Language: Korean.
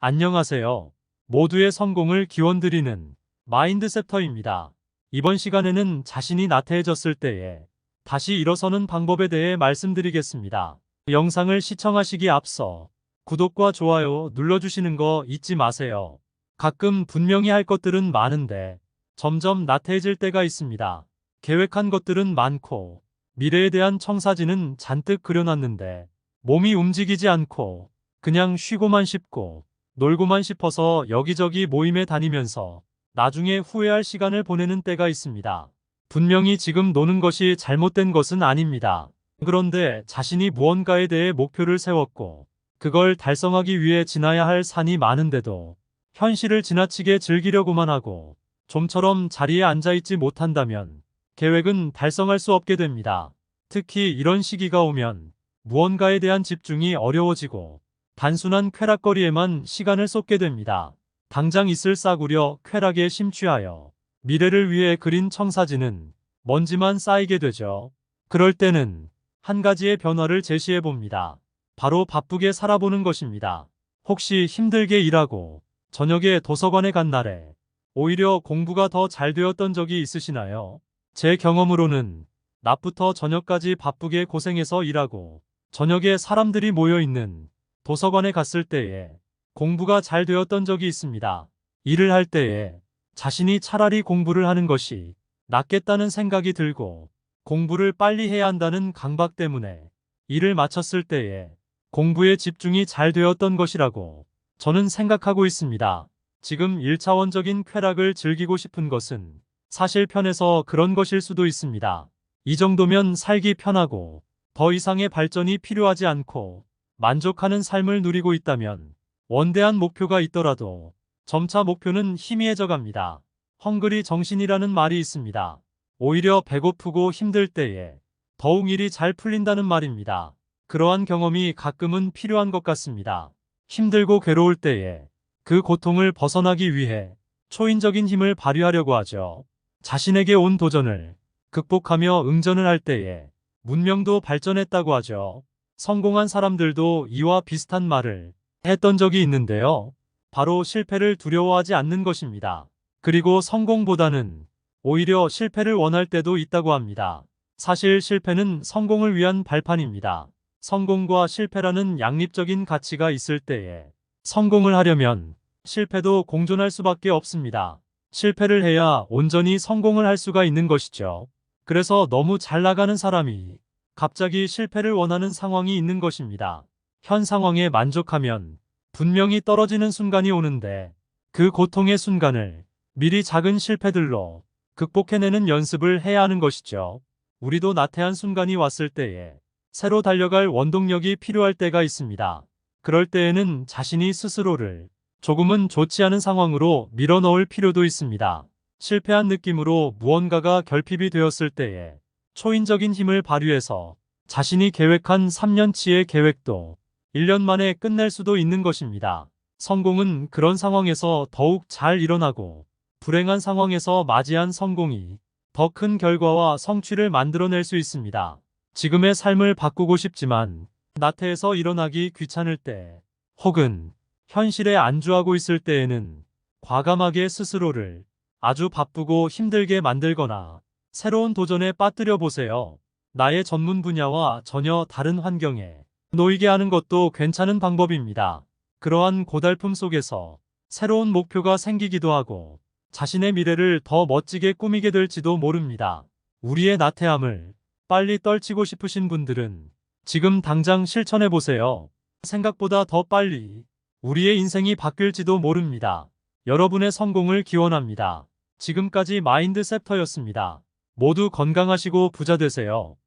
안녕하세요. 모두의 성공을 기원드리는 마인드셉터입니다. 이번 시간에는 자신이 나태해졌을 때에 다시 일어서는 방법에 대해 말씀드리겠습니다. 영상을 시청하시기 앞서 구독과 좋아요 눌러주시는 거 잊지 마세요. 가끔 분명히 할 것들은 많은데 점점 나태해질 때가 있습니다. 계획한 것들은 많고 미래에 대한 청사진은 잔뜩 그려놨는데 몸이 움직이지 않고 그냥 쉬고만 싶고 놀고만 싶어서 여기저기 모임에 다니면서 나중에 후회할 시간을 보내는 때가 있습니다. 분명히 지금 노는 것이 잘못된 것은 아닙니다. 그런데 자신이 무언가에 대해 목표를 세웠고 그걸 달성하기 위해 지나야 할 산이 많은데도 현실을 지나치게 즐기려고만 하고 좀처럼 자리에 앉아있지 못한다면 계획은 달성할 수 없게 됩니다. 특히 이런 시기가 오면 무언가에 대한 집중이 어려워지고 단순한 쾌락거리에만 시간을 쏟게 됩니다. 당장 있을 싸구려 쾌락에 심취하여 미래를 위해 그린 청사진은 먼지만 쌓이게 되죠. 그럴 때는 한 가지의 변화를 제시해 봅니다. 바로 바쁘게 살아보는 것입니다. 혹시 힘들게 일하고 저녁에 도서관에 간 날에 오히려 공부가 더 잘 되었던 적이 있으시나요? 제 경험으로는 낮부터 저녁까지 바쁘게 고생해서 일하고 저녁에 사람들이 모여 있는 도서관에 갔을 때에 공부가 잘 되었던 적이 있습니다. 일을 할 때에 자신이 차라리 공부를 하는 것이 낫겠다는 생각이 들고 공부를 빨리 해야 한다는 강박 때문에 일을 마쳤을 때에 공부에 집중이 잘 되었던 것이라고 저는 생각하고 있습니다. 지금 1차원적인 쾌락을 즐기고 싶은 것은 사실 편해서 그런 것일 수도 있습니다. 이 정도면 살기 편하고 더 이상의 발전이 필요하지 않고 만족하는 삶을 누리고 있다면 원대한 목표가 있더라도 점차 목표는 희미해져 갑니다. 헝그리 정신이라는 말이 있습니다. 오히려 배고프고 힘들 때에 더욱 일이 잘 풀린다는 말입니다. 그러한 경험이 가끔은 필요한 것 같습니다. 힘들고 괴로울 때에 그 고통을 벗어나기 위해 초인적인 힘을 발휘하려고 하죠. 자신에게 온 도전을 극복하며 응전을 할 때에 문명도 발전했다고 하죠. 성공한 사람들도 이와 비슷한 말을 했던 적이 있는데요. 바로 실패를 두려워하지 않는 것입니다. 그리고 성공보다는 오히려 실패를 원할 때도 있다고 합니다. 사실 실패는 성공을 위한 발판입니다. 성공과 실패라는 양립적인 가치가 있을 때에 성공을 하려면 실패도 공존할 수밖에 없습니다. 실패를 해야 온전히 성공을 할 수가 있는 것이죠. 그래서 너무 잘 나가는 사람이 갑자기 실패를 원하는 상황이 있는 것입니다. 현 상황에 만족하면 분명히 떨어지는 순간이 오는데 그 고통의 순간을 미리 작은 실패들로 극복해내는 연습을 해야 하는 것이죠. 우리도 나태한 순간이 왔을 때에 새로 달려갈 원동력이 필요할 때가 있습니다. 그럴 때에는 자신이 스스로를 조금은 좋지 않은 상황으로 밀어넣을 필요도 있습니다. 실패한 느낌으로 무언가가 결핍이 되었을 때에 초인적인 힘을 발휘해서 자신이 계획한 3년치의 계획도 1년 만에 끝낼 수도 있는 것입니다. 성공은 그런 상황에서 더욱 잘 일어나고 불행한 상황에서 맞이한 성공이 더 큰 결과와 성취를 만들어낼 수 있습니다. 지금의 삶을 바꾸고 싶지만 나태해서 일어나기 귀찮을 때 혹은 현실에 안주하고 있을 때에는 과감하게 스스로를 아주 바쁘고 힘들게 만들거나 새로운 도전에 빠뜨려 보세요. 나의 전문 분야와 전혀 다른 환경에 놓이게 하는 것도 괜찮은 방법입니다. 그러한 고달픔 속에서 새로운 목표가 생기기도 하고 자신의 미래를 더 멋지게 꾸미게 될지도 모릅니다. 우리의 나태함을 빨리 떨치고 싶으신 분들은 지금 당장 실천해 보세요. 생각보다 더 빨리 우리의 인생이 바뀔지도 모릅니다. 여러분의 성공을 기원합니다. 지금까지 마인드셉터였습니다. 모두 건강하시고 부자 되세요.